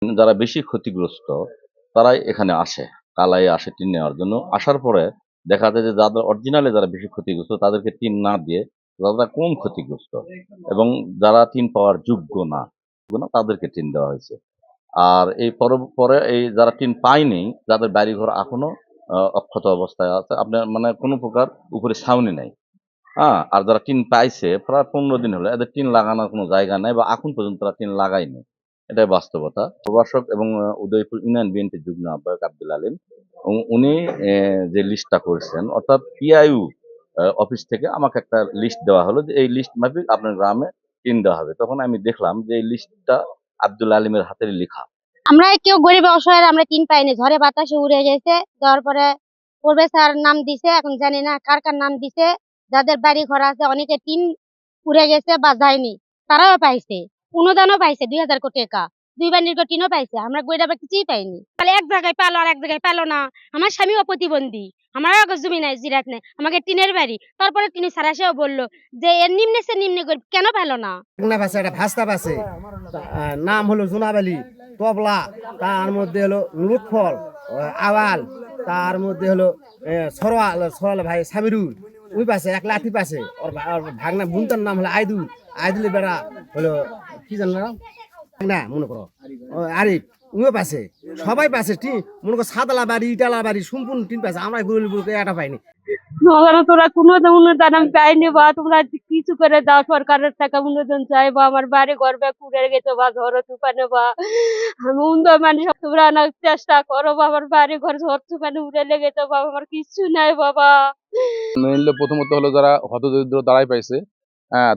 যারা বেশি ক্ষতিগ্রস্ত তারাই এখানে আসে। কালাই আসে টিন নেওয়ার জন্য। আসার পরে দেখা যায় যে যাদের অরিজিনালি যারা বেশি ক্ষতিগ্রস্ত তাদেরকে টিন না দিয়ে যারা কম ক্ষতিগ্রস্ত এবং যারা টিন পাওয়ার যোগ্য না তাদেরকে টিন দেওয়া হয়েছে। আর এই পরে এই যারা টিন পায়নি, যাদের বাড়িঘর এখনো অক্ষত অবস্থায় আছে, আপনার মানে কোনো প্রকার উপরে ছাউনি নাই। আর যারা টিন পাইছে প্রায় ১৫ দিন হলো, এদের টিন লাগানোর কোনো জায়গা নাই বা এখন পর্যন্ত তারা টিন লাগায়নি। এটাই বাস্তবতা। প্রভাষক এবং উদয়পুর ইউনিয়ন বিএনপির যুগ্ম আহ্বায়ক আব্দুল আলীম উনি যে লিস্টটা করছেন, অর্থাৎ পিআইইউ অফিস থেকে আমাকে একটা লিস্ট দেওয়া হলো যে এই লিস্ট মাফিক আপনার গ্রামে টিন দেওয়া হবে। তখন আমি দেখলাম যে এই লিস্টটা আব্দুল আলীমের হাতের লেখা। আমরা কেউ গরিব অসহায় আমরা টিন পাইনি, ঝড়ে বাতাসে উড়ে গেছে। দেওয়ার পরে পূর্বে স্যার নাম দিছে, এখন জানি না কার কার নাম দিছে। যাদের বাড়ি ঘর আছে অনেকে টিন উড়ে গেছে বা যায়নি, তারাও পাইছে, অনুদানও পাইছে ২০০০ কোটি টাকা। দুইবার নির্গত টিনও পাইছে, আমরা গরিব কিছুই পাইনি। তাহলে এক জায়গায় পেলো আর এক জায়গায় পেলো না। আমার স্বামীও প্রতিবন্ধী, আমার জমি নাই, জিরাত নাই, আমাকে টিনের বাড়ি। তারপরে তিনি স্যার এসেও বললো যে এর নিম্নে সে নিম্নে গরিব কেন পেলো না। একটা ভাস্তা পাশে নাম হলো জুনাবালি তবলা, তার মধ্যে হলো নুরুৎফল আওয়াল, তার মধ্যে হলো সরওয়াল ভাই সামিরুল, ওই পাশে এক লাঠি পাশে ওর ভাগনা বুনতার নাম হলো আইদুল বেড়া হলো কি জানলাম না মনে করো আরিফ, উনিও পাশে, সবাই পাশে মনে করো সাদলা বাড়ি ইটালা বাড়ি সম্পূর্ণ টিন পাশে। আমরা গরিবকে এটা পাইনি। তোরা কোনো অনুদান আমি পাইনি বা তোমরা কিছু করে দাও, সরকারের টাকা অনুদান চাইবো। আমার বাড়ি ঘর পুড়ে গেছে বা ঝড় তুফানে বা আমি মানে তোমরা আনার চেষ্টা করো বা আমার বাড়ি ঘর ঝড় তুফানে উড়ে লেগেছে বাবা, আমার কিছু নাই বাবা। মেইনলি প্রথমত হলো যারা হতদরিদ্র তারাই পাইছে,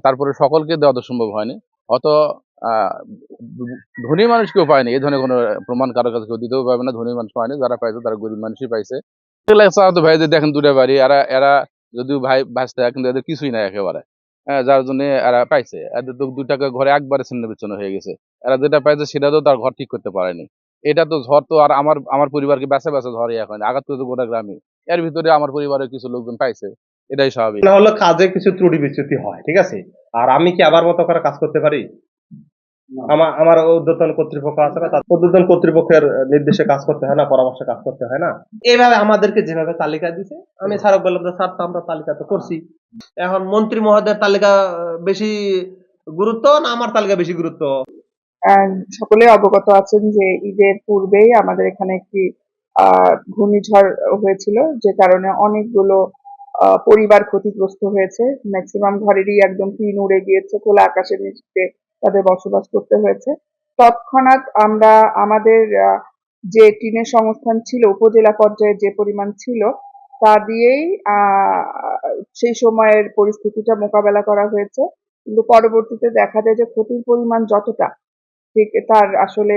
তারপরে সকলকে দেওয়া তো সম্ভব হয়নি। অত ধনী মানুষ কেউ পায়নি, এই ধরনের কোনো প্রমাণ কারো কাছে কেউ দিতেও পারবে না। ধনী মানুষ পায়নি, যারা পাইছে তারা গরিব মানুষই পাইছে। তো ভাই যে দেখেন দুটা বাড়ি, এরা যদিও ভাই ভাসতে কিন্তু এদের কিছুই নাই একেবারে, যার জন্য এরা পাইছে। এদের তো ২ টাকা ঘরে একবারে ছিন্ন বিচ্ছিন্ন হয়ে গেছে। এরা যেটা পাইছে সেটা তো তার ঘর ঠিক করতে পারেনি। এটা তো ঝড় তো আর আমার পরিবারকে বেছে ঝড়ে এখন আঘাত করেছে গোটা গ্রামে। এর ভিতরে আমার পরিবারের কিছু লোকজন পাইছে, এটাই স্বাভাবিক। না হলো কাজে কিছু ত্রুটি বিচ্যুতি হয়, ঠিক আছে। আর আমি কি আবার মতো করে কাজ করতে পারি? আমার ঊর্ধ্বতন কর্তৃপক্ষ আছে না, তার ঊর্ধ্বতন কর্তৃপক্ষের নির্দেশে কাজ করতে হয় না, পরামর্শে কাজ করতে হয় না। এইভাবে আমাদেরকে যেভাবে তালিকা দিছে, আমি স্যারক বললাম যে স্যার তো আমরা তালিকা তো করছি, এখন মন্ত্রী মহোদয়ের তালিকা বেশি গুরুত্ব না আমার তালিকা বেশি গুরুত্ব? সকলে অবগত আছেন যে ঈদের পূর্বেই আমাদের এখানে একটি ঘূর্ণিঝড় হয়েছিল, যে কারণে অনেকগুলো পরিবার ক্ষতিগ্রস্ত হয়েছে। ম্যাক্সিমাম ঘরেরই একদম টিন উড়ে গিয়েছে, খোলা আকাশের নিচে তাদের বসবাস করতে হয়েছে। তৎক্ষণাৎ আমরা আমাদের যে টিনের সংস্থান ছিল উপজেলা পর্যায়ে যে পরিমাণ ছিল তা দিয়েই সেই সময়ের পরিস্থিতিটা মোকাবেলা করা হয়েছে। কিন্তু পরবর্তীতে দেখা যায় যে ক্ষতির পরিমাণ যতটা, ঠিক তার আসলে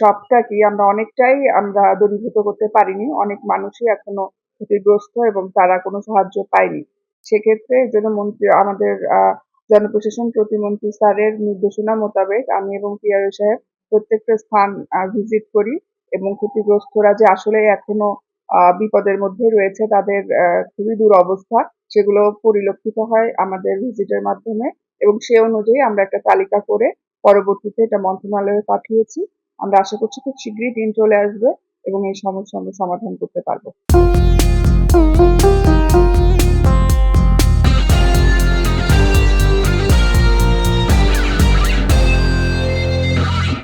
সবটা কি অনেকটাই আমরা দূরীভূত করতে পারিনি। অনেক মানুষই এখনো ক্ষতিগ্রস্ত এবং তারা কোনো সাহায্য পায়নি। সেক্ষেত্রে এই জন্য আমাদের জনপ্রশাসন প্রতিমন্ত্রী স্যারের নির্দেশনা মোতাবেক আমি এবং পিআরও সাহেব প্রত্যেকটা স্থান ভিজিট করি এবং ক্ষতিগ্রস্তরা যে আসলে এখনো বিপদের মধ্যে রয়েছে, তাদের খুবই দুরবস্থা, সেগুলো পরিলক্ষিত হয় আমাদের ভিজিটের মাধ্যমে এবং সে অনুযায়ী আমরা একটা তালিকা করে পরবর্তীতে এটা মন্ত্রণালয়ে পাঠিয়েছি। আমরা আশা করছি খুব শীঘ্রই দিন চলে আসবে এবং এই সমস্যা আমরা সমাধান করতে পারবো।